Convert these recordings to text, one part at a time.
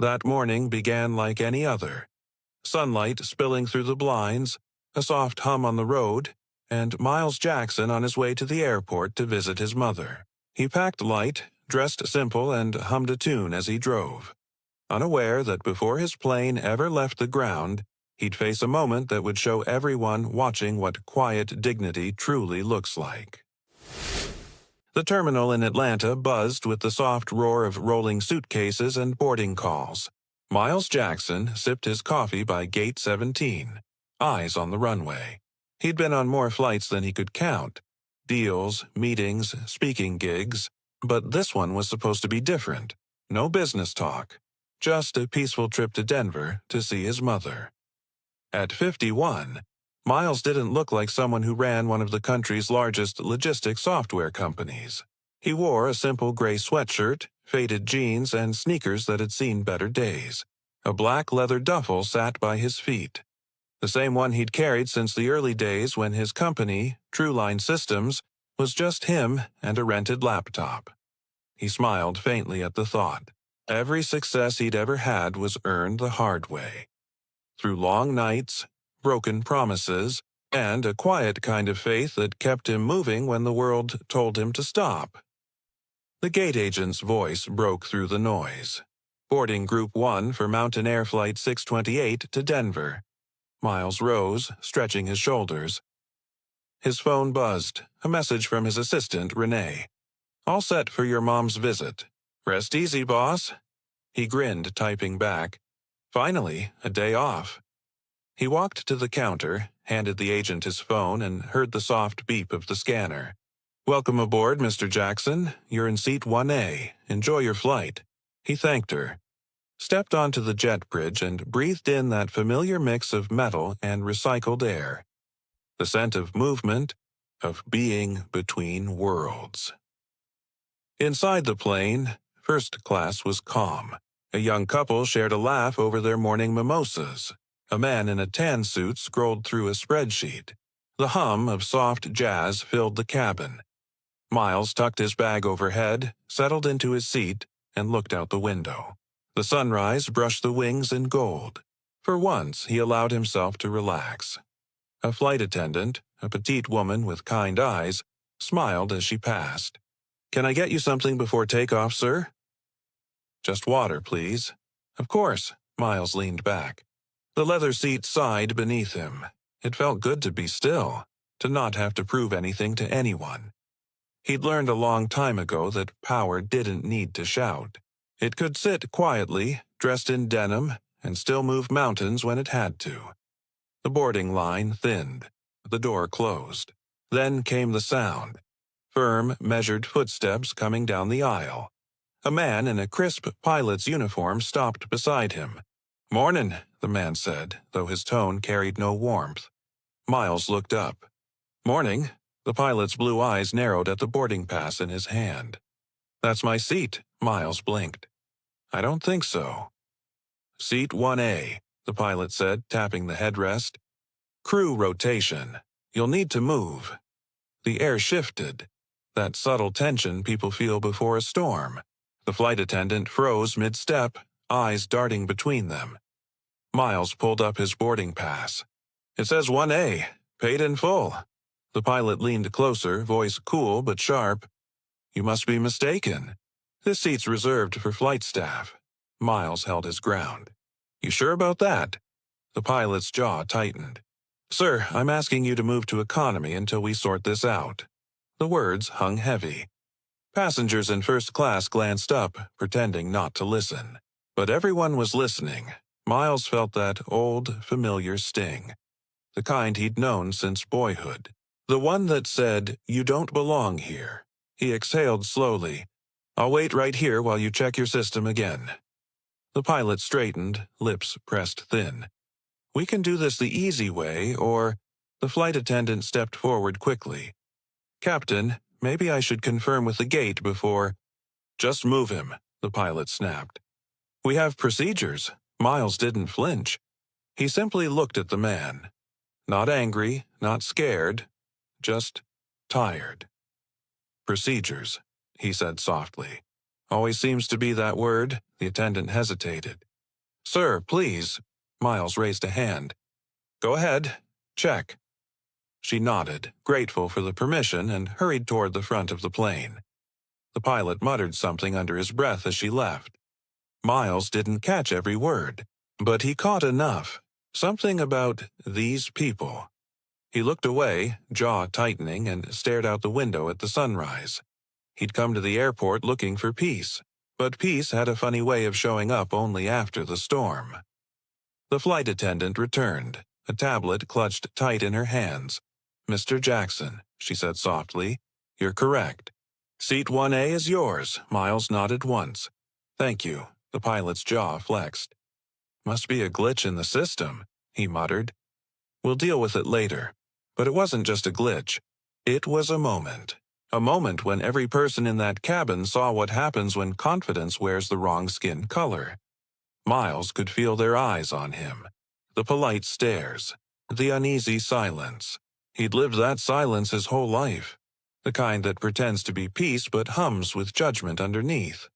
That morning began like any other. Sunlight spilling through the blinds, a soft hum on the road, and Miles Jackson on his way to the airport to visit his mother. He packed light, dressed simple, and hummed a tune as he drove, unaware that before his plane ever left the ground, he'd face a moment that would show everyone watching what quiet dignity truly looks like. The terminal in Atlanta buzzed with the soft roar of rolling suitcases and boarding calls. Miles Jackson sipped his coffee by Gate 17, eyes on the runway. He'd been on more flights than he could count. Deals, meetings, speaking gigs. But this one was supposed to be different. No business talk. Just a peaceful trip to Denver to see his mother. At 51, Miles didn't look like someone who ran one of the country's largest logistics software companies. He wore a simple gray sweatshirt, faded jeans, and sneakers that had seen better days. A black leather duffel sat by his feet. The same one he'd carried since the early days when his company, Trueline Systems, was just him and a rented laptop. He smiled faintly at the thought. Every success he'd ever had was earned the hard way. Through long nights, broken promises, and a quiet kind of faith that kept him moving when the world told him to stop. The gate agent's voice broke through the noise. Boarding Group 1 for Mountain Air Flight 628 to Denver. Miles rose, stretching his shoulders. His phone buzzed, a message from his assistant, Renee. "All set for your mom's visit. Rest easy, boss." He grinned, typing back. Finally, a day off. He walked to the counter, handed the agent his phone, and heard the soft beep of the scanner. "Welcome aboard, Mr. Jackson. You're in seat 1A. Enjoy your flight." He thanked her, stepped onto the jet bridge, and breathed in that familiar mix of metal and recycled air. The scent of movement, of being between worlds. Inside the plane, first class was calm. A young couple shared a laugh over their morning mimosas. A man in a tan suit scrolled through a spreadsheet. The hum of soft jazz filled the cabin. Miles tucked his bag overhead, settled into his seat, and looked out the window. The sunrise brushed the wings in gold. For once, he allowed himself to relax. A flight attendant, a petite woman with kind eyes, smiled as she passed. "Can I get you something before takeoff, sir?" "Just water, please." "Of course." Miles leaned back. The leather seat sighed beneath him. It felt good to be still, to not have to prove anything to anyone. He'd learned a long time ago that power didn't need to shout. It could sit quietly, dressed in denim, and still move mountains when it had to. The boarding line thinned. The door closed. Then came the sound. Firm, measured footsteps coming down the aisle. A man in a crisp pilot's uniform stopped beside him. "Mornin'," the man said, though his tone carried no warmth. Miles looked up. "Morning." The pilot's blue eyes narrowed at the boarding pass in his hand. "That's my seat," Miles blinked. "I don't think so." "Seat 1A, the pilot said, tapping the headrest. "Crew rotation. You'll need to move." The air shifted. That subtle tension people feel before a storm. The flight attendant froze mid-step, eyes darting between them. Miles pulled up his boarding pass. "It says 1A, paid in full." The pilot leaned closer, voice cool but sharp. "You must be mistaken. This seat's reserved for flight staff." Miles held his ground. "You sure about that?" The pilot's jaw tightened. "Sir, I'm asking you to move to economy until we sort this out." The words hung heavy. Passengers in first class glanced up, pretending not to listen. But everyone was listening. Miles felt that old, familiar sting. The kind he'd known since boyhood. The one that said, "You don't belong here." He exhaled slowly. "I'll wait right here while you check your system again." The pilot straightened, lips pressed thin. "We can do this the easy way, or—" The flight attendant stepped forward quickly. "Captain, maybe I should confirm with the gate before—" "Just move him," the pilot snapped. "We have procedures." Miles didn't flinch. He simply looked at the man. Not angry, not scared, just tired. "Procedures," he said softly. "Always seems to be that word." The attendant hesitated. Sir, please. Miles raised a hand. Go ahead. Check. She nodded, grateful for the permission, and hurried toward the front of the plane. The pilot muttered something under his breath as she left. Miles didn't catch every word, but he caught enough. Something about these people. He looked away, jaw tightening, and stared out the window at the sunrise. He'd come to the airport looking for peace, but peace had a funny way of showing up only after the storm. The flight attendant returned, a tablet clutched tight in her hands. "Mr. Jackson," she said softly, "you're correct. Seat 1A is yours." Miles nodded once. "Thank you." The pilot's jaw flexed. "Must be a glitch in the system," he muttered. "We'll deal with it later." But it wasn't just a glitch. It was a moment. A moment when every person in that cabin saw what happens when confidence wears the wrong skin color. Miles could feel their eyes on him. The polite stares. The uneasy silence. He'd lived that silence his whole life. The kind that pretends to be peace but hums with judgment underneath.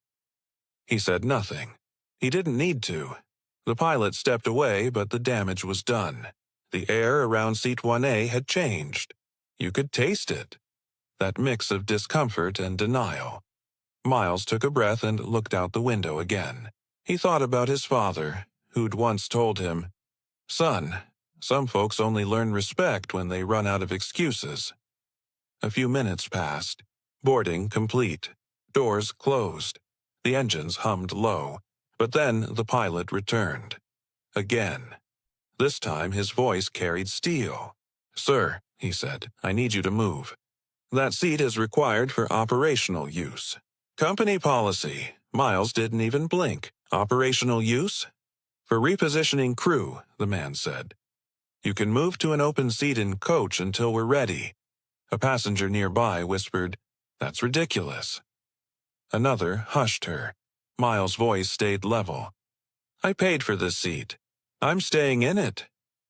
He said nothing. He didn't need to. The pilot stepped away, but the damage was done. The air around seat 1A had changed. You could taste it. That mix of discomfort and denial. Miles took a breath and looked out the window again. He thought about his father, who'd once told him, "Son, some folks only learn respect when they run out of excuses." A few minutes passed. Boarding complete. Doors closed. The engines hummed low. But then the pilot returned. Again. This time his voice carried steel. "Sir," he said, "I need you to move. That seat is required for operational use." "Company policy." Miles didn't even blink. "Operational use?" "For repositioning crew," the man said. "You can move to an open seat in coach until we're ready." A passenger nearby whispered, "That's ridiculous." Another hushed her. Miles' voice stayed level. "I paid for this seat. I'm staying in it."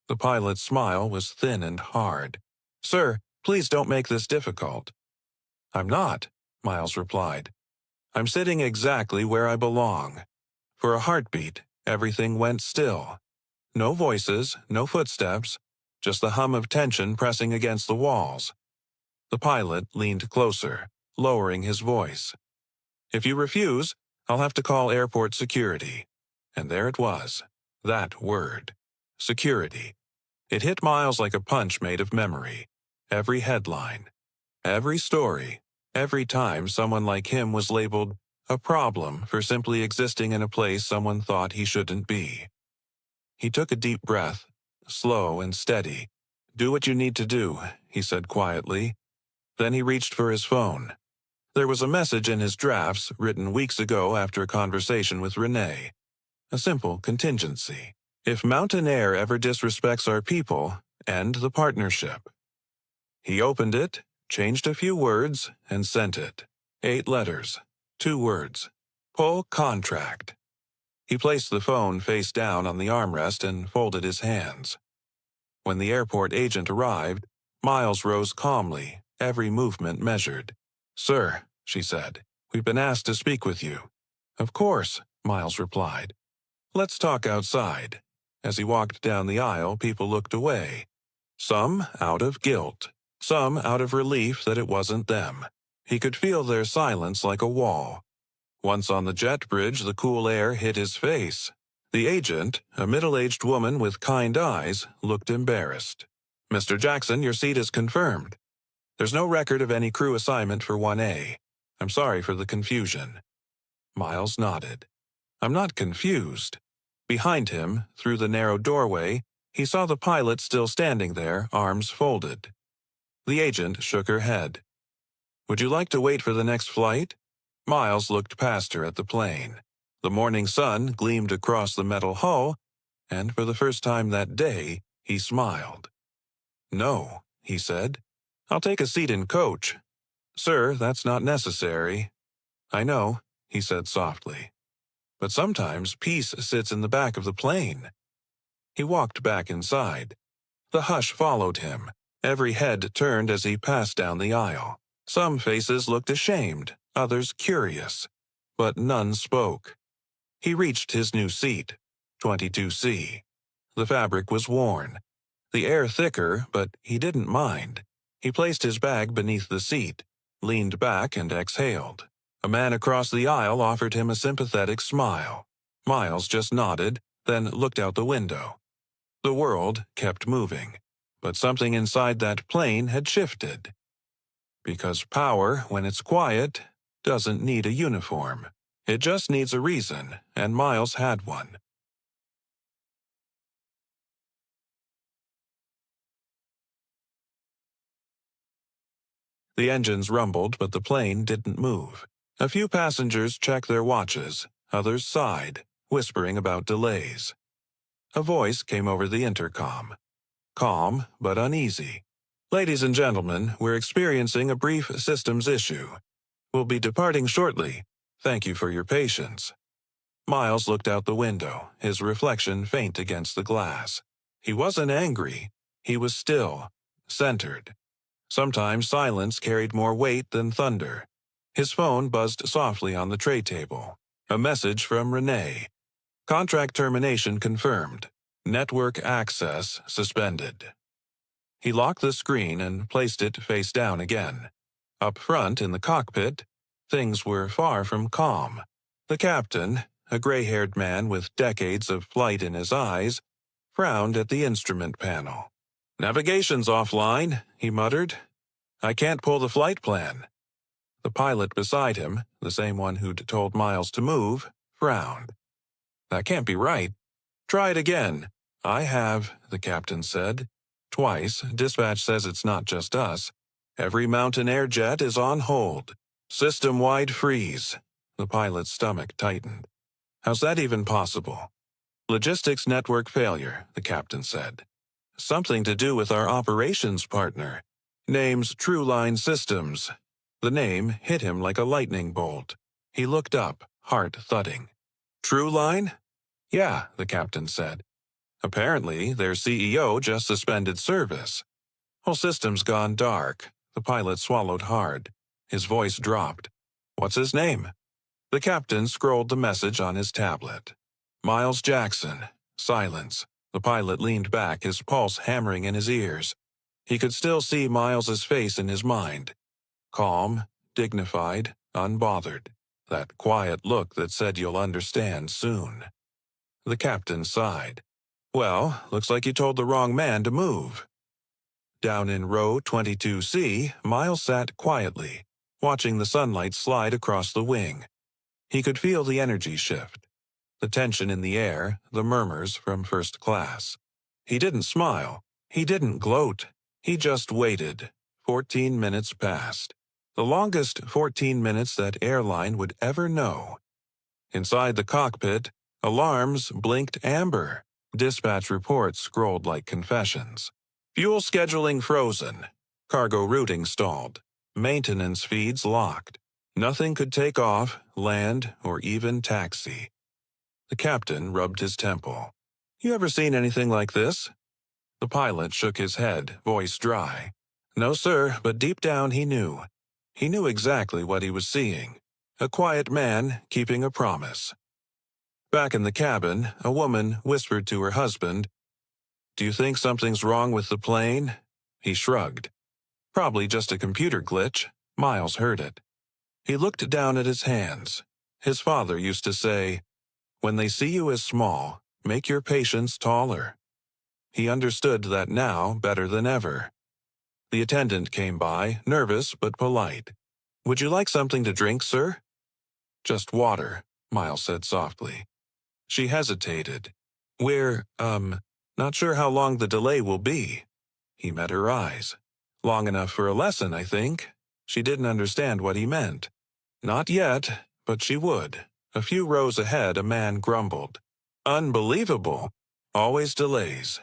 The pilot's smile was thin and hard. "Sir, please don't make this difficult." "I'm not," Miles replied. "I'm sitting exactly where I belong." For a heartbeat, everything went still. No voices, no footsteps, just the hum of tension pressing against the walls. The pilot leaned closer, lowering his voice. "If you refuse, I'll have to call airport security." And there it was. That word. Security. It hit Miles like a punch made of memory. Every headline. Every story. Every time someone like him was labeled a problem for simply existing in a place someone thought he shouldn't be. He took a deep breath, slow and steady. "Do what you need to do," he said quietly. Then he reached for his phone. There was a message in his drafts written weeks ago after a conversation with Renee. A simple contingency. If Mountain Air ever disrespects our people, end the partnership. He opened it, changed a few words, and sent it. 8 letters. 2 words. Pull contract. He placed the phone face down on the armrest and folded his hands. When the airport agent arrived, Miles rose calmly, every movement measured. "Sir," she said, "we've been asked to speak with you." "Of course," Miles replied. "Let's talk outside." As he walked down the aisle, people looked away. Some out of guilt, some out of relief that it wasn't them. He could feel their silence like a wall. Once on the jet bridge, the cool air hit his face. The agent, a middle-aged woman with kind eyes, looked embarrassed. "Mr. Jackson, your seat is confirmed. There's no record of any crew assignment for 1A. I'm sorry for the confusion." Miles nodded. "I'm not confused." Behind him, through the narrow doorway, he saw the pilot still standing there, arms folded. The agent shook her head. "Would you like to wait for the next flight?" Miles looked past her at the plane. The morning sun gleamed across the metal hull, and for the first time that day, he smiled. "No," he said. "I'll take a seat in coach." "Sir, that's not necessary." "I know," he said softly. "But sometimes peace sits in the back of the plane." He walked back inside. The hush followed him. Every head turned as he passed down the aisle. Some faces looked ashamed, others curious. But none spoke. He reached his new seat. 22C. The fabric was worn, the air thicker, but he didn't mind. He placed his bag beneath the seat, leaned back, and exhaled. A man across the aisle offered him a sympathetic smile. Miles just nodded, then looked out the window. The world kept moving, but something inside that plane had shifted. Because power, when it's quiet, doesn't need a uniform. It just needs a reason, and Miles had one. The engines rumbled, but the plane didn't move. A few passengers checked their watches, others sighed, whispering about delays. A voice came over the intercom. Calm, but uneasy. "Ladies and gentlemen, we're experiencing a brief systems issue. We'll be departing shortly. Thank you for your patience." Miles looked out the window, his reflection faint against the glass. He wasn't angry. He was still, centered. Sometimes silence carried more weight than thunder. His phone buzzed softly on the tray table. A message from Renee. Contract termination confirmed. Network access suspended. He locked the screen and placed it face down again. Up front in the cockpit, things were far from calm. The captain, a gray-haired man with decades of flight in his eyes, frowned at the instrument panel. "Navigation's offline," he muttered. "I can't pull the flight plan." The pilot beside him, the same one who'd told Miles to move, frowned. "That can't be right. Try it again." "I have," the captain said. "Twice. Dispatch says it's not just us. Every mountain air jet is on hold. System-wide freeze." The pilot's stomach tightened. "How's that even possible?" "Logistics network failure," the captain said. "Something to do with our operations partner. Name's Trueline Systems." The name hit him like a lightning bolt. He looked up, heart thudding. "Trueline?" "Yeah," the captain said. "Apparently, their CEO just suspended service. Whole system's gone dark." The pilot swallowed hard. His voice dropped. "What's his name?" The captain scrolled the message on his tablet. "Miles Jackson." Silence. The pilot leaned back, his pulse hammering in his ears. He could still see Miles's face in his mind. Calm, dignified, unbothered. That quiet look that said you'll understand soon. The captain sighed. "Well, looks like you told the wrong man to move." Down in row 22C, Miles sat quietly, watching the sunlight slide across the wing. He could feel the energy shift, the tension in the air, the murmurs from first class. He didn't smile. He didn't gloat. He just waited. 14 minutes passed. The longest 14 minutes that Airline would ever know. Inside the cockpit, alarms blinked amber. Dispatch reports scrolled like confessions. Fuel scheduling frozen. Cargo routing stalled. Maintenance feeds locked. Nothing could take off, land, or even taxi. The captain rubbed his temple. "You ever seen anything like this?" The pilot shook his head, voice dry. "No, sir, but deep down he knew. He knew exactly what he was seeing. A quiet man keeping a promise." Back in the cabin, a woman whispered to her husband, "Do you think something's wrong with the plane?" He shrugged. "Probably just a computer glitch." Miles heard it. He looked down at his hands. His father used to say, "When they see you as small, make your patience taller." He understood that now better than ever. The attendant came by, nervous but polite. "Would you like something to drink, sir?" "Just water," Miles said softly. She hesitated. "We're, not sure how long the delay will be." He met her eyes. "Long enough for a lesson, I think." She didn't understand what he meant. Not yet, but she would. A few rows ahead, a man grumbled. "Unbelievable. Always delays."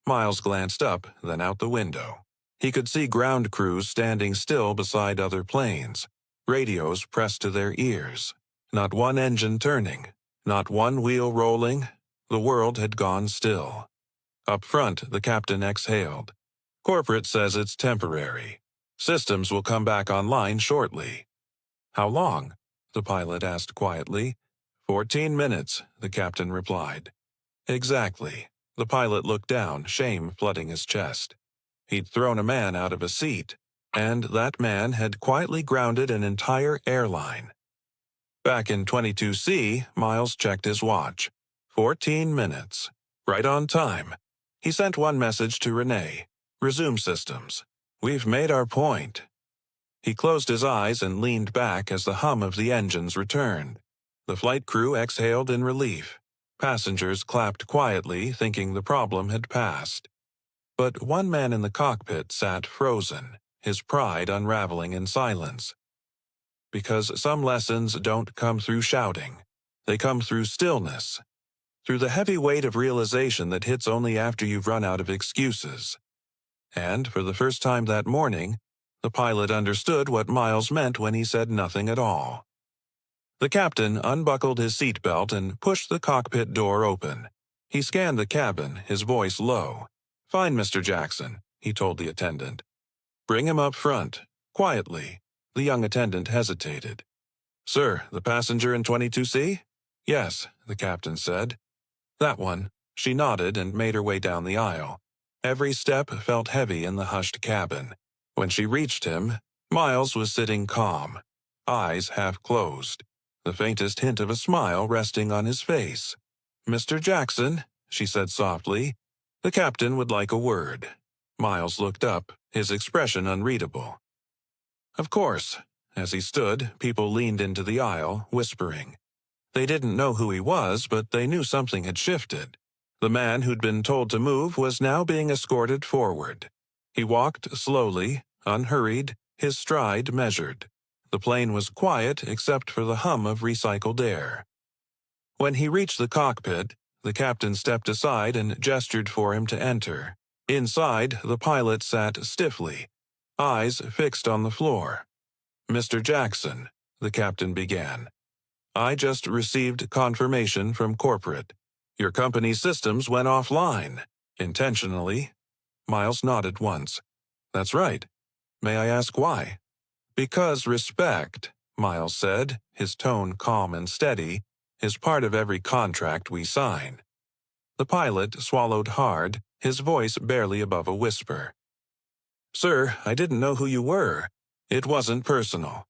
Miles glanced up, then out the window. He could see ground crews standing still beside other planes, radios pressed to their ears. Not one engine turning, not one wheel rolling. The world had gone still. Up front, the captain exhaled. "Corporate says it's temporary. Systems will come back online shortly." "How long?" the pilot asked quietly. 14 minutes, the captain replied. Exactly. The pilot looked down, shame flooding his chest. He'd thrown a man out of a seat, and that man had quietly grounded an entire airline. Back in 22C, Miles checked his watch. 14 minutes. Right on time. He sent one message to Renee. Resume systems. We've made our point. He closed his eyes and leaned back as the hum of the engines returned. The flight crew exhaled in relief. Passengers clapped quietly, thinking the problem had passed. But one man in the cockpit sat frozen, his pride unraveling in silence. Because some lessons don't come through shouting. They come through stillness. Through the heavy weight of realization that hits only after you've run out of excuses. And for the first time that morning, the pilot understood what Miles meant when he said nothing at all. The captain unbuckled his seatbelt and pushed the cockpit door open. He scanned the cabin, his voice low. "Fine, Mr. Jackson," he told the attendant. "Bring him up front, quietly." The young attendant hesitated. "Sir, the passenger in 22C?" "Yes," the captain said. "That one." She nodded and made her way down the aisle. Every step felt heavy in the hushed cabin. When she reached him, Miles was sitting calm, eyes half closed, the faintest hint of a smile resting on his face. "Mr. Jackson," she said softly, "the captain would like a word." Miles looked up, his expression unreadable. "Of course." As he stood, people leaned into the aisle, whispering. They didn't know who he was, but they knew something had shifted. The man who'd been told to move was now being escorted forward. He walked slowly, unhurried, his stride measured. The plane was quiet except for the hum of recycled air. When he reached the cockpit, the captain stepped aside and gestured for him to enter. Inside, the pilot sat stiffly, eyes fixed on the floor. "Mr. Jackson," the captain began. "I just received confirmation from corporate. Your company's systems went offline. Intentionally." Miles nodded once. "That's right. May I ask why?" "Because respect," Miles said, his tone calm and steady, "is part of every contract we sign." The pilot swallowed hard, his voice barely above a whisper. "Sir, I didn't know who you were. It wasn't personal."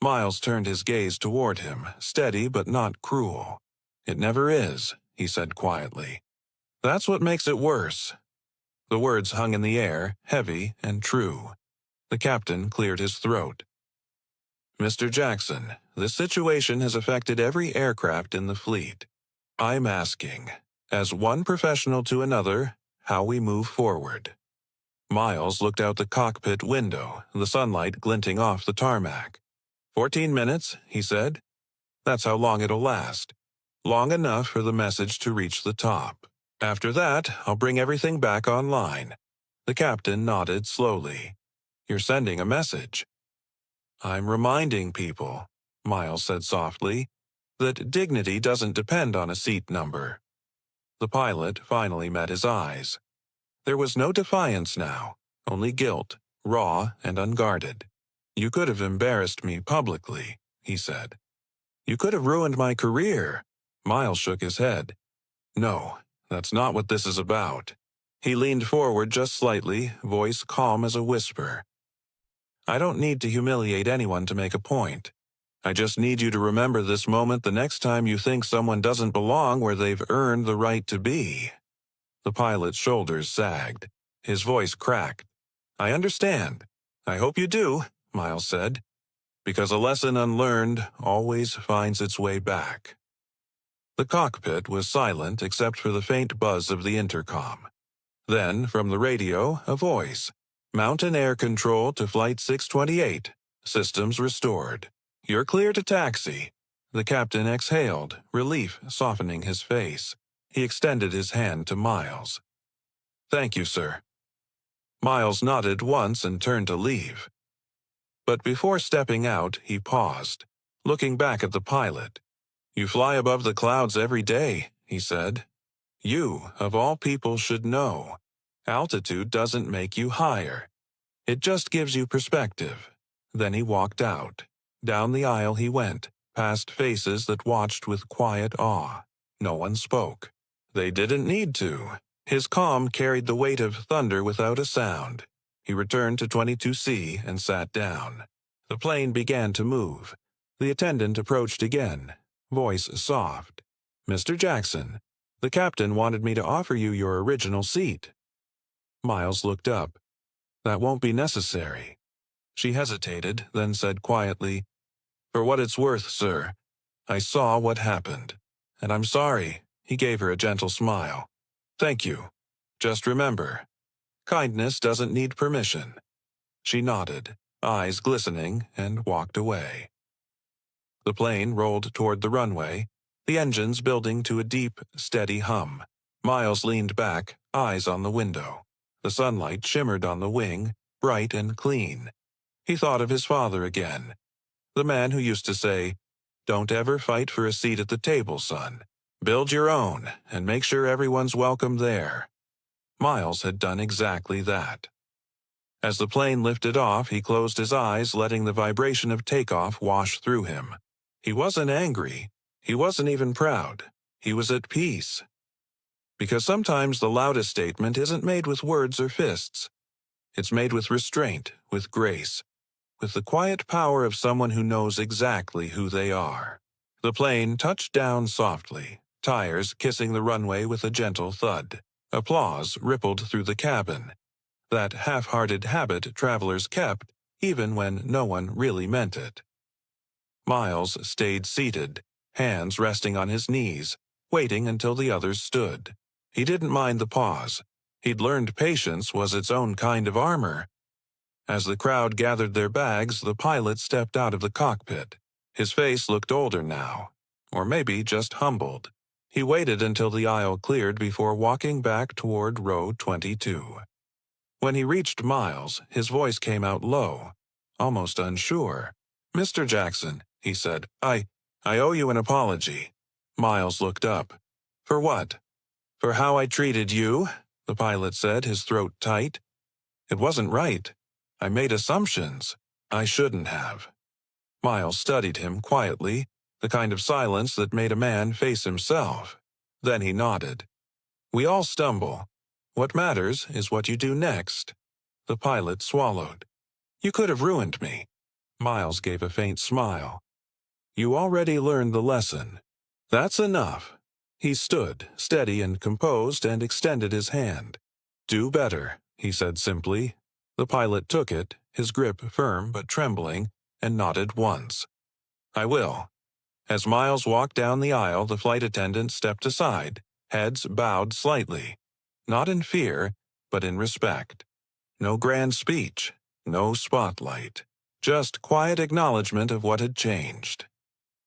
Miles turned his gaze toward him, steady but not cruel. "It never is," he said quietly. "That's what makes it worse." The words hung in the air, heavy and true. The captain cleared his throat. "Mr. Jackson, this situation has affected every aircraft in the fleet. I'm asking, as one professional to another, how we move forward." Miles looked out the cockpit window, the sunlight glinting off the tarmac. 14 minutes, he said. "That's how long it'll last. Long enough for the message to reach the top. After that, I'll bring everything back online." The captain nodded slowly. "You're sending a message." "I'm reminding people," Miles said softly, "that dignity doesn't depend on a seat number." The pilot finally met his eyes. There was no defiance now, only guilt, raw and unguarded. "You could have embarrassed me publicly," he said. "You could have ruined my career." Miles shook his head. "No, that's not what this is about." He leaned forward just slightly, voice calm as a whisper. "I don't need to humiliate anyone to make a point. I just need you to remember this moment the next time you think someone doesn't belong where they've earned the right to be." The pilot's shoulders sagged. His voice cracked. "I understand. I hope you do," Miles said, "because a lesson unlearned always finds its way back." The cockpit was silent except for the faint buzz of the intercom. Then, from the radio, a voice. "Mountain Air Control to Flight 628. Systems restored. You're clear to taxi." The captain exhaled, relief softening his face. He extended his hand to Miles. "Thank you, sir." Miles nodded once and turned to leave. But before stepping out, he paused, looking back at the pilot. "You fly above the clouds every day," he said. "You, of all people, should know. Altitude doesn't make you higher. It just gives you perspective." Then he walked out. Down the aisle he went, past faces that watched with quiet awe. No one spoke. They didn't need to. His calm carried the weight of thunder without a sound. He returned to 22C and sat down. The plane began to move. The attendant approached again, voice soft. "Mr. Jackson, the captain wanted me to offer you your original seat." Miles looked up. "That won't be necessary." She hesitated, then said quietly, "For what it's worth, sir, I saw what happened. And I'm sorry." He gave her a gentle smile. "Thank you. Just remember, kindness doesn't need permission." She nodded, eyes glistening, and walked away. The plane rolled toward the runway, the engines building to a deep, steady hum. Miles leaned back, eyes on the window. The sunlight shimmered on the wing, bright and clean. He thought of his father again, the man who used to say, "Don't ever fight for a seat at the table, son. Build your own, and make sure everyone's welcome there." Miles had done exactly that. As the plane lifted off, he closed his eyes, letting the vibration of takeoff wash through him. He wasn't angry. He wasn't even proud. He was at peace. Because sometimes the loudest statement isn't made with words or fists. It's made with restraint, with grace, with the quiet power of someone who knows exactly who they are. The plane touched down softly, tires kissing the runway with a gentle thud. Applause rippled through the cabin, that half-hearted habit travelers kept even when no one really meant it. Miles stayed seated, hands resting on his knees, waiting until the others stood. He didn't mind the pause. He'd learned patience was its own kind of armor. As the crowd gathered their bags, the pilot stepped out of the cockpit. His face looked older now, or maybe just humbled. He waited until the aisle cleared before walking back toward row 22. When he reached Miles, his voice came out low, almost unsure. "Mr. Jackson," he said, I owe you an apology." Miles looked up. "For what?" "For how I treated you," the pilot said, his throat tight. "It wasn't right. I made assumptions. I shouldn't have." Miles studied him quietly, the kind of silence that made a man face himself. Then he nodded. "We all stumble. What matters is what you do next." The pilot swallowed. "You could have ruined me." Miles gave a faint smile. "You already learned the lesson. That's enough." He stood, steady and composed, and extended his hand. "Do better," he said simply. The pilot took it, his grip firm but trembling, and nodded once. "I will." As Miles walked down the aisle, the flight attendant stepped aside, heads bowed slightly. Not in fear, but in respect. No grand speech, no spotlight. Just quiet acknowledgement of what had changed.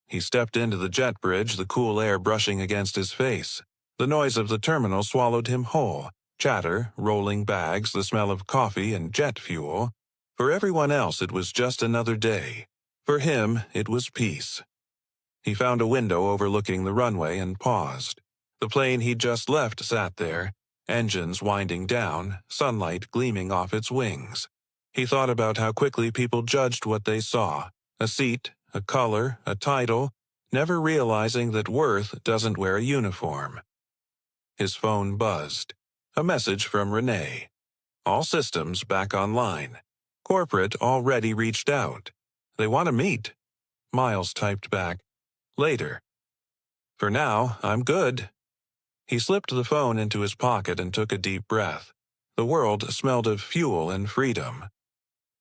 He stepped into the jet bridge, the cool air brushing against his face. The noise of the terminal swallowed him whole. Chatter, rolling bags, the smell of coffee and jet fuel. For everyone else, it was just another day. For him, it was peace. He found a window overlooking the runway and paused. The plane he'd just left sat there, engines winding down, sunlight gleaming off its wings. He thought about how quickly people judged what they saw. A seat, a color, a title, never realizing that worth doesn't wear a uniform. His phone buzzed. A message from Renee. All systems back online. Corporate already reached out. They want to meet. Miles typed back, "Later. For now, I'm good." He slipped the phone into his pocket and took a deep breath. The world smelled of fuel and freedom.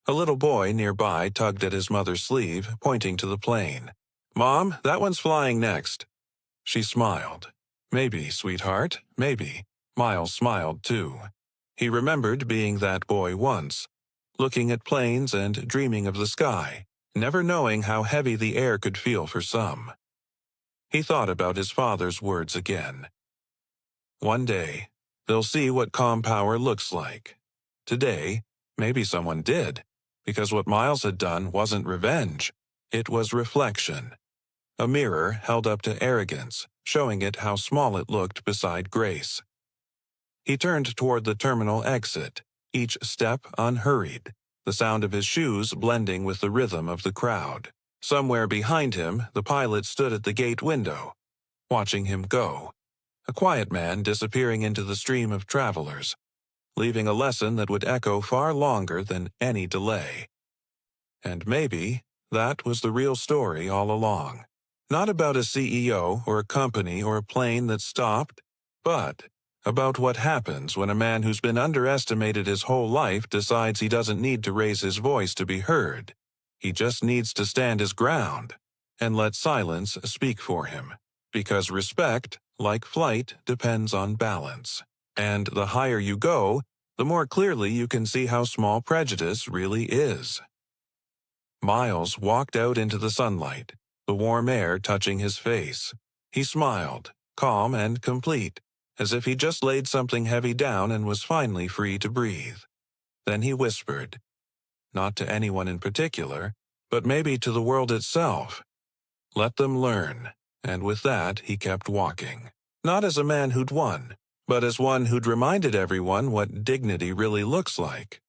A little boy nearby tugged at his mother's sleeve, pointing to the plane. "Mom, that one's flying next." She smiled. "Maybe, sweetheart, maybe." Miles smiled too. He remembered being that boy once, looking at planes and dreaming of the sky, never knowing how heavy the air could feel for some. He thought about his father's words again. One day, they'll see what calm power looks like. Today, maybe someone did, because what Miles had done wasn't revenge. It was reflection. A mirror held up to arrogance, showing it how small it looked beside grace. He turned toward the terminal exit, each step unhurried, the sound of his shoes blending with the rhythm of the crowd. Somewhere behind him, the pilot stood at the gate window, watching him go. a quiet man disappearing into the stream of travelers, leaving a lesson that would echo far longer than any delay. And maybe that was the real story all along. Not about a CEO or a company or a plane that stopped, but about what happens when a man who's been underestimated his whole life decides he doesn't need to raise his voice to be heard. He just needs to stand his ground and let silence speak for him. Because respect, like flight, depends on balance. And the higher you go, the more clearly you can see how small prejudice really is. Miles walked out into the sunlight, the warm air touching his face. He smiled, calm and complete, as if he just laid something heavy down and was finally free to breathe. Then he whispered, not to anyone in particular, but maybe to the world itself, "Let them learn." And with that, he kept walking. Not as a man who'd won, but as one who'd reminded everyone what dignity really looks like.